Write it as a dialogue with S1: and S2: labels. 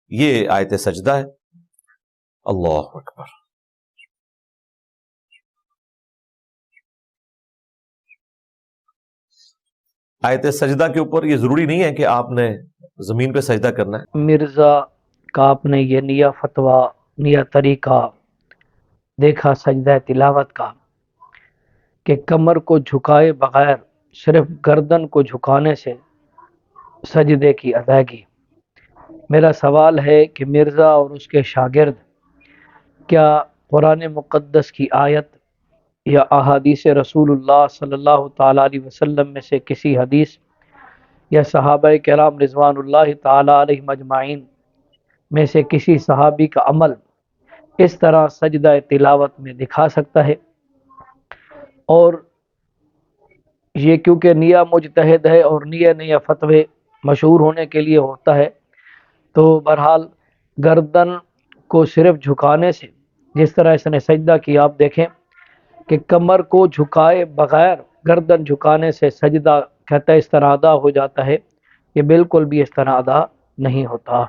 S1: یہ آیت سجدہ ہے۔ اللہ اکبر۔ آیت سجدہ کے اوپر یہ ضروری نہیں ہے کہ آپ نے زمین پہ سجدہ کرنا ہے۔
S2: مرزا کا آپ نے یہ نیا فتویٰ، نیا طریقہ دیکھا سجدہ تلاوت کا کہ کمر کو جھکائے بغیر صرف گردن کو جھکانے سے سجدے کی ادائیگی۔ میرا سوال ہے کہ مرزا اور اس کے شاگرد کیا قرآن مقدس کی آیت یا احادیث رسول اللہ صلی اللہ تعالیٰ علیہ وسلم میں سے کسی حدیث یا صحابہ کرام رضوان اللہ تعالیٰ علیہم اجمعین میں سے کسی صحابی کا عمل اس طرح سجدہ تلاوت میں دکھا سکتا ہے؟ اور یہ کیونکہ نیا مجتہد ہے اور نیا فتوے مشہور ہونے کے لیے ہوتا ہے، تو بہرحال گردن کو صرف جھکانے سے، جس طرح اس نے سجدہ کیا، آپ دیکھیں کہ کمر کو جھکائے بغیر گردن جھکانے سے سجدہ کہتا ہے اس طرح ادا ہو جاتا ہے، یہ بالکل بھی اس طرح ادا نہیں ہوتا۔